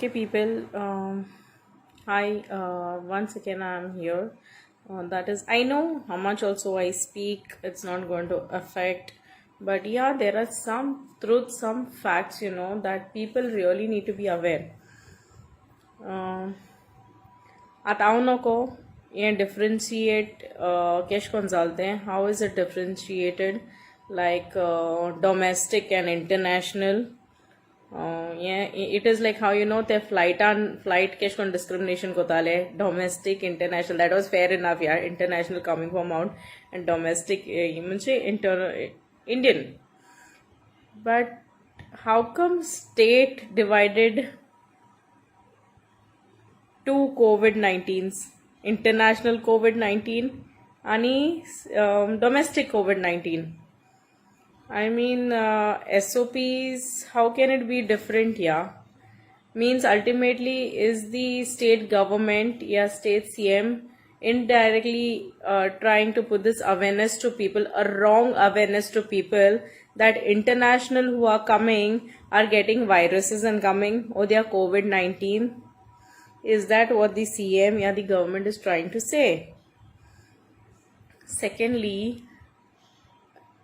Okay, people. Hi. Once again, I'm here. That is, I know how much also I speak. It's not going to affect, but yeah, there are some truths, some facts, that people really need to be aware. Atauna ko ये differentiate cash कौन डालते हैं? How is it differentiated? Like domestic and international. Yeah, it is like how the flight cash con discrimination ko tale domestic international, that was fair enough. Yeah, international coming from out and domestic means Indian. But how come state divided two COVID-19s, international COVID-19 and domestic COVID-19? I mean, SOPs, how can it be different? Yeah. Means ultimately, is the state government, yeah, state CM, indirectly trying to put this awareness to people, a wrong awareness to people, that international who are coming are getting viruses and coming, or they are COVID-19? Is that what the CM, yeah, the government is trying to say? Secondly,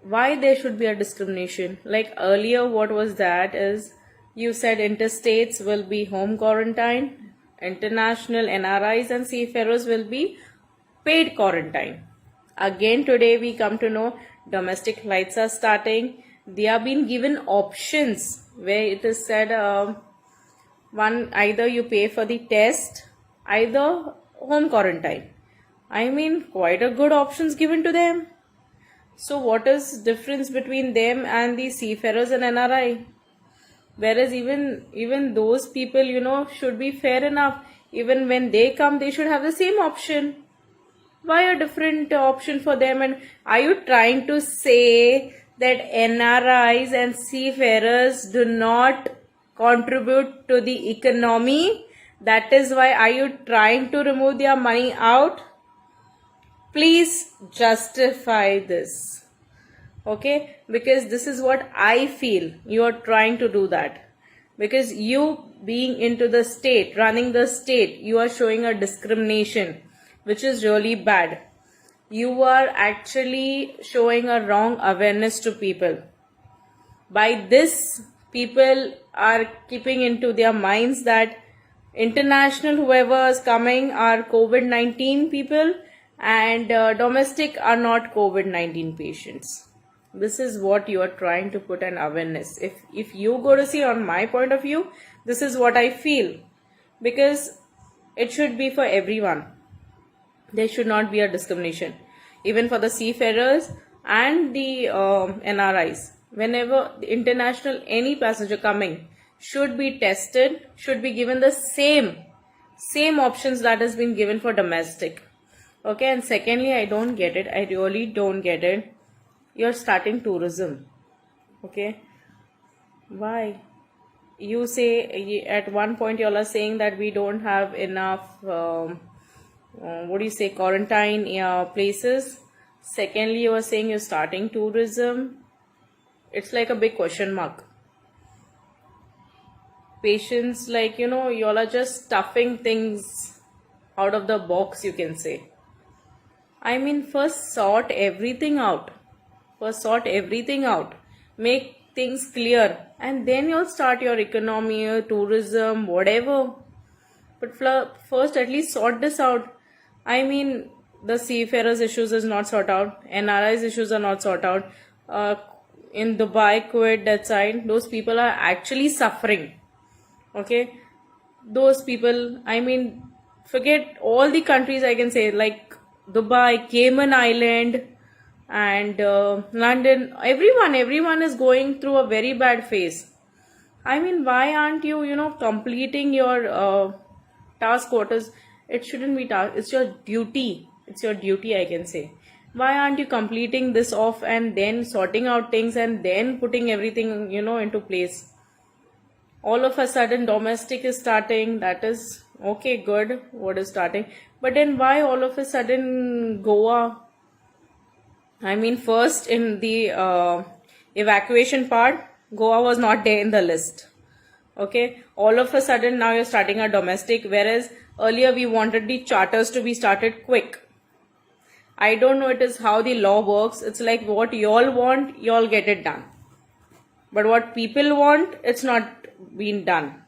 why there should be a discrimination? Like earlier, what was that is, you said interstates will be home quarantine, international NRIs and seafarers will be paid quarantine. Again, today we come to know domestic flights are starting. They are being given options where it is said one, either you pay for the test, either home quarantine. I mean, quite a good options given to them. So what is difference between them and the seafarers and NRI? Whereas even those people, should be fair enough. Even when they come, they should have the same option. Why a different option for them? And are you trying to say that NRIs and seafarers do not contribute to the economy? That is why are you trying to remove their money out? Please justify this. Okay, because this is what I feel. You are trying to do that because you being into the state, running the state, you are showing a discrimination which is really bad. You are actually showing a wrong awareness to people. By this, people are keeping into their minds that international whoever is coming are COVID-19 people and domestic are not COVID-19 patients. This is what you are trying to put an awareness. If you go to see on my point of view, this is what I feel, because it should be for everyone. There should not be a discrimination, even for the seafarers and the NRIs. Whenever the international any passenger coming should be tested, should be given the same options that has been given for domestic. Okay, and secondly, I don't get it. I really don't get it. You're starting tourism. Okay, why? You say at one point you all are saying that we don't have enough quarantine places. Secondly, you are saying you're starting tourism. It's like a big question mark. Patients, like, you all are just stuffing things out of the box, you can say. I mean, first sort everything out. Make things clear, and then you'll start your economy, your tourism, whatever. But first, at least sort this out. I mean, the seafarers' issues is not sorted out. NRI's issues are not sorted out. In Dubai, Kuwait, that side, those people are actually suffering. Okay, those people. I mean, forget all the countries. I can say like Dubai, Cayman Island, and London. Everyone is going through a very bad phase. I mean, why aren't you, completing your task quarters? It shouldn't be task. It's your duty. I can say. Why aren't you completing this off and then sorting out things and then putting everything, into place? All of a sudden, domestic is starting. That is okay, good. What is starting? But then why all of a sudden Goa? I mean, first in the evacuation part, Goa was not there in the list. Okay, all of a sudden now you're starting a domestic, whereas earlier we wanted the charters to be started quick. I don't know it is how the law works. It's like what y'all want, y'all get it done. But what people want, it's not been done.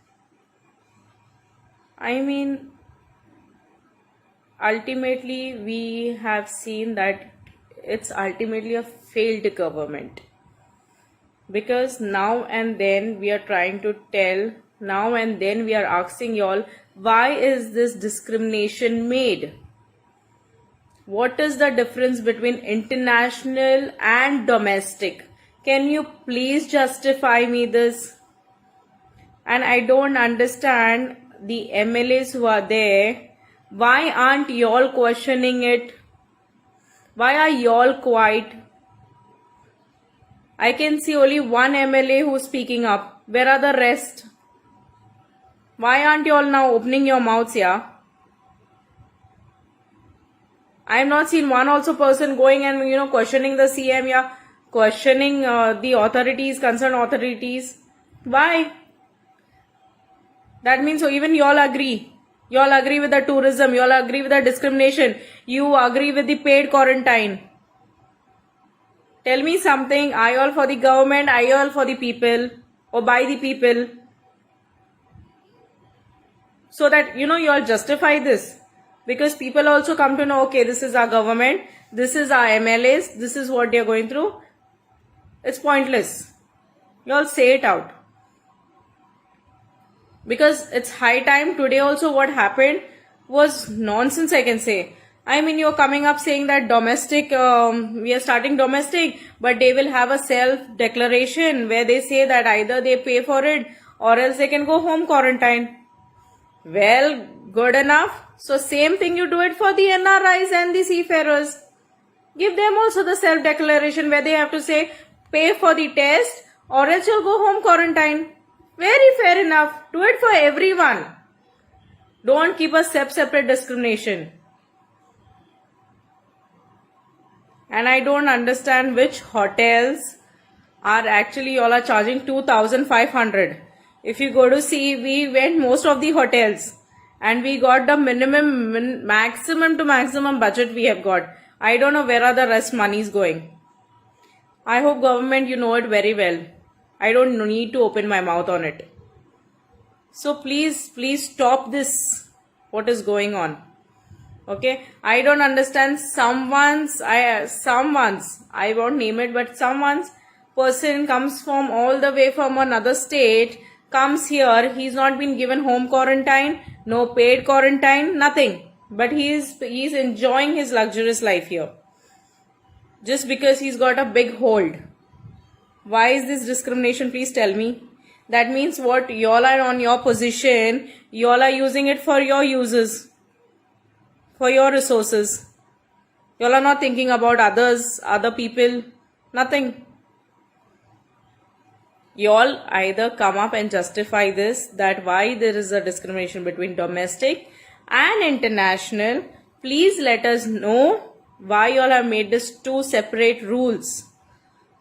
I mean, ultimately we have seen that it's ultimately a failed government. Because now and then we are trying to tell, now and then we are asking y'all, why is this discrimination made? What is the difference between international and domestic? Can you please justify me this? And I don't understand the MLAs who are there. Why aren't y'all questioning it? Why are y'all quiet? I can see only one MLA who's speaking up. Where are the rest? Why aren't you all now opening your mouths here? I have not seen one also person going and questioning the CM, yeah, questioning the authorities, concerned authorities. Why? That means so even you all agree. You all agree with the tourism. You all agree with the discrimination. You agree with the paid quarantine. Tell me something. Are you all for the government? Are you all for the people? Or by the people? So that, you all justify this. Because people also come to know, okay, this is our government. This is our MLAs. This is what they are going through. It's pointless. You all say it out. Because it's high time. Today also what happened was nonsense, I can say. I mean, you're coming up saying that domestic, we are starting domestic, but they will have a self-declaration where they say that either they pay for it or else they can go home quarantine. Well, good enough. So same thing you do it for the NRIs and the seafarers. Give them also the self-declaration where they have to say, pay for the test or else you'll go home quarantine. Very fair enough. Do it for everyone. Don't keep a separate discrimination. And I don't understand which hotels are actually all are charging 2,500. If you go to see, we went most of the hotels and we got the maximum to maximum budget we have got. I don't know where are the rest monies going. I hope government, you know it very well. I don't need to open my mouth on it. So please stop this. What is going on? Okay, I don't understand someone's, I won't name it, but someone's person comes from all the way from another state, comes here, he's not been given home quarantine, no paid quarantine, nothing. But he's enjoying his luxurious life here. Just because he's got a big hold. Why is this discrimination? Please tell me. That means what? Y'all are on your position, y'all are using it for your uses. For your resources. Y'all are not thinking about others, other people, nothing. Y'all either come up and justify this, that why there is a discrimination between domestic and international. Please let us know why y'all have made this two separate rules.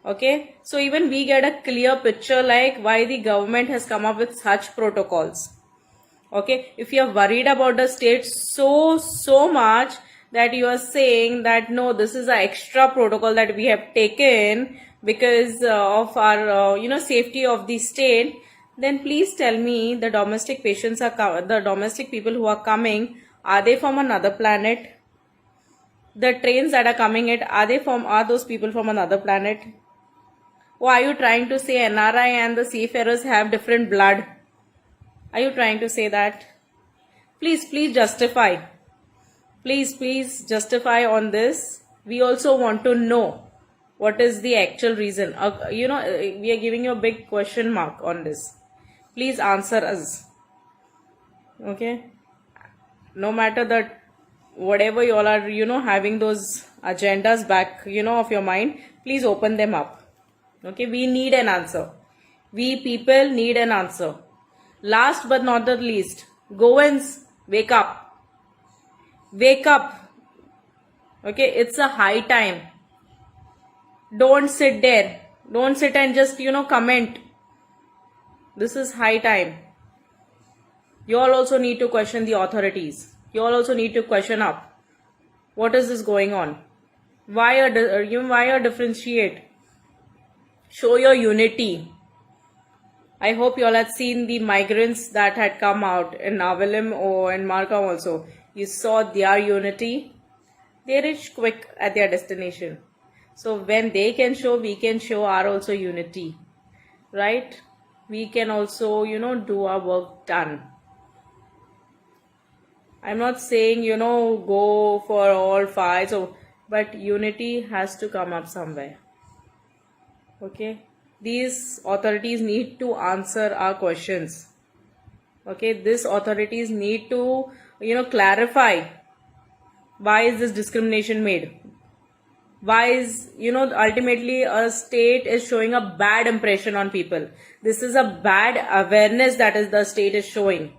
Okay, so even we get a clear picture like why the government has come up with such protocols. Okay, if you are worried about the state so much that you are saying that no, this is an extra protocol that we have taken because of our safety of the state, then please tell me the domestic patients are the domestic people who are coming, are they from another planet? The trains that are coming are those people from another planet? Or are you trying to say NRI and the seafarers have different blood? Are you trying to say that? Please justify. Please justify on this. We also want to know what is the actual reason. We are giving you a big question mark on this. Please answer us. Okay? No matter that whatever you all are, having those agendas back, of your mind, please open them up. Okay? We need an answer. We people need an answer. Last but not the least, Goans, wake up. Wake up. Okay, it's a high time. Don't sit there. Don't sit and just, comment. This is high time. You all also need to question the authorities. You all also need to question up. What is this going on? Why differentiate? Show your unity. I hope you all had seen the migrants that had come out in Navalim or in Markham also. You saw their unity. They reached quick at their destination. So when they can show, we can show our also unity. Right? We can also, do our work done. I'm not saying, go for all fights, but unity has to come up somewhere. Okay? These authorities need to answer our questions. Okay? These authorities need to, clarify why is this discrimination made? Why is, ultimately a state is showing a bad impression on people. This is a bad awareness that is the state is showing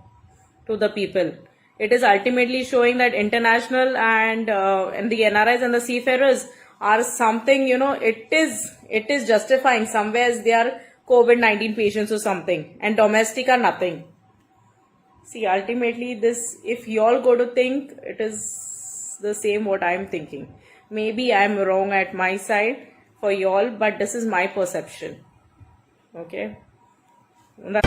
to the people. It is ultimately showing that international and the NRIs and the seafarers are something, it is justifying somewhere as they are COVID-19 patients or something, and domestic are nothing. See, ultimately this, if you all go to think, it is the same what I am thinking. Maybe I am wrong at my side for you all, but this is my perception. Okay. That